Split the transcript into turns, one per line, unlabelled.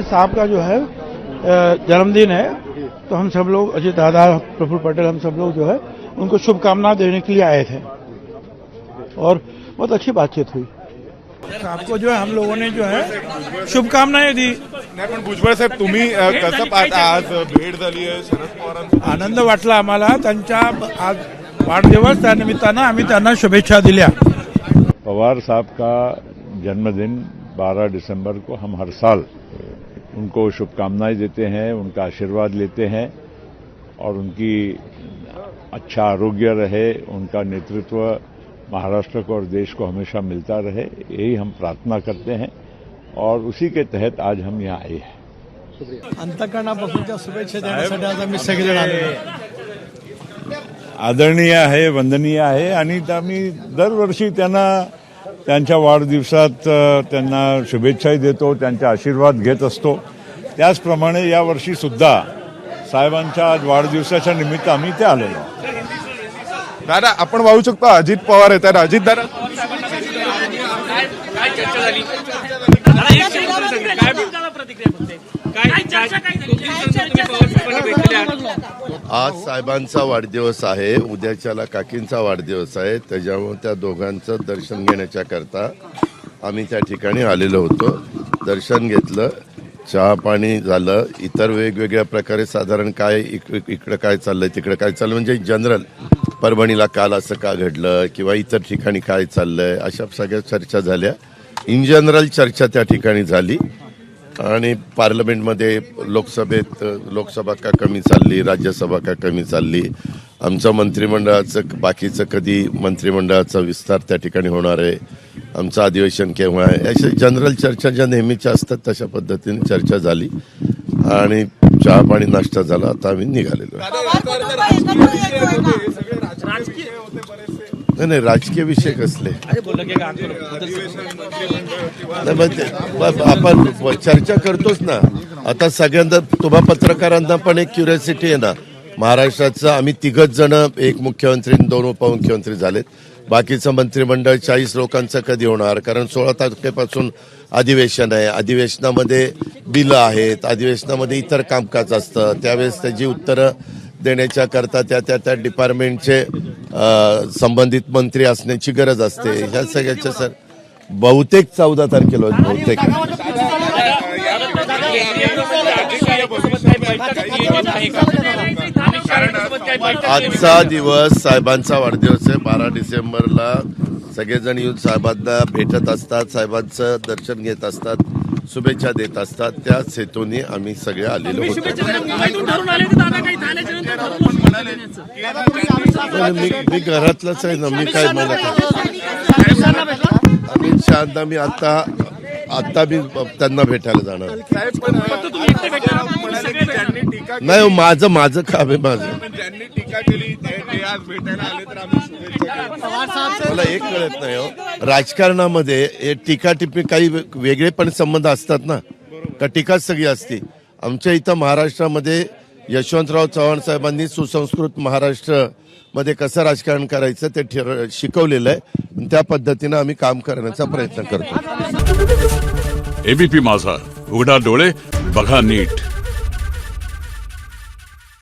साहब का जो है जन्मदिन है, तो हम सब लोग अजय दादा, प्रफुल्ल पटेल, हम सब लोग जो है उनको शुभकामनाएं देने के लिए आए थे और बहुत अच्छी बातचीत हुई। आपको जो है हम लोगों ने जो है शुभकामनाएं दी।
नाही पण भुजबळ साहेब तुम्ही कसं पाहता आज भेट झाली आहे शरद पवारांची?
आनंद वाटला आम्हाला, त्यांचा आज वाढदिवस, त्यानिमित्तानं आम्ही त्यांना शुभेच्छा दिल्या।
पवार साहब का जन्मदिन 12 दिसंबर को हम हर साल उनको शुभकामनाएं देते हैं, उनका आशीर्वाद लेते हैं और उनकी अच्छा आरोग्य रहे, उनका नेतृत्व महाराष्ट्र को और देश को हमेशा मिलता रहे, यही हम प्रार्थना करते हैं और उसी के तहत आज हम यहाँ आए हैं।
अंतःकरणापासूनच्या शुभेच्छा देण्यासाठी आज आम्ही सगळेजण आलेलो
आदरणीय आहे, वंदनीय आहे आणि आम्ही दरवर्षी त्यांना त्यांच्या वाढदिवसात त्यांना शुभेच्छाही देतो, त्यांचा आशीर्वाद घेत असतो। त्याचप्रमाणे यावर्षी सुद्धा साहेबांच्या वाढदिवसाच्या निमित्त आम्ही इथे आलेलो आहोत।
दादा आपण पाहू शकतो अजित पवार आहेत, तर अजित दादा
आज साहेबांचा वाढदिवस आहे, उद्याच्याला काकींचा वाढदिवस आहे, त्याच्यामुळे त्या दोघांचं दर्शन घेण्याच्या करता आम्ही त्या ठिकाणी आलेलो होतो। दर्शन घेतलं, चहा पाणी झालं, इतर वेगवेगळ्या प्रकारे साधारण काय इकडं काय चाललंय तिकडं काय चाललं म्हणजे जनरल परभणीला काल असं का घडलं किंवा इतर ठिकाणी काय चाललंय अशा सगळ्या चर्चा झाल्या। इन जनरल चर्चा त्या ठिकाणी झाली आणि पार्लमेंटमध्ये लोकसभा का कमी चालली, राज्यसभा का कमी चालली, आमचं मंत्रिमंडळाचं बाकीचं कधी मंत्रिमंडळाचा विस्तार त्या ठिकाणी होणार आहे, आमचं अधिवेशन केव्हा आहे, अशा जनरल चर्चा ज्या नेहमीच्या असतात तशा पद्धतीने चर्चा झाली आणि चहा पाणी नाश्ता झाला। आता आम्ही निघालेलो। नाही राजकीय विषय कसले आपण चर्चा करतोच ना। आता सगळ्यांना तुम्हा पत्रकारांना पण एक क्युरियोसिटी आहे ना, महाराष्ट्राचं आम्ही 3 जण, एक मुख्यमंत्री 2 उपमुख्यमंत्री झालेत, बाकीचं मंत्रिमंडळ 40 लोकांचं कधी होणार? कारण 16 तारखेपासून अधिवेशन आहे, अधिवेशनामध्ये बिलं आहेत, अधिवेशनामध्ये इतर कामकाज असतं, त्यावेळेस त्याची उत्तरं देण्याच्या करता त्या डिपार्टमेंटचे संबंधित मंत्री असण्याची गरज असते। ह्या सगळ्याच्या सर बहुतेक 14 तारखेला बहुतेक आजचा दिवस साहेबांचा वाढदिवस आहे। 12 डिसेंबरला सगळेजण येऊन साहेबांना भेटत असतात, साहेबांचं दर्शन घेत असतात, शुभेच्छा देत असतात। त्याच हेतूने आम्ही सगळे आलेलो होतो। मी घरातलंच आहे ना, मी काय मला अमित शहांना मी आता मी त्यांना भेटायला जाणार नाही। माझं काम आहे,
ज्यांनी टीका केली ते आज भेटायला आले तर आम्ही शुभेच्छा।
मला एक कळत नाही हो, राजकारणामध्ये टीका टिप्पणी काही वेगळे पण संबंध असतात ना, का टीकाच सगळी असते? आमच्या इथं महाराष्ट्रामध्ये यशवंतराव चव्हाण साहेबांनी सुसंस्कृत महाराष्ट्र मध्ये कसं राजकारण करायचं ते शिकवलेलं आहे, त्या पद्धतीनं आम्ही काम करण्याचा प्रयत्न करतो।
एबीपी माझा, उघडा डोळे बघा नीट।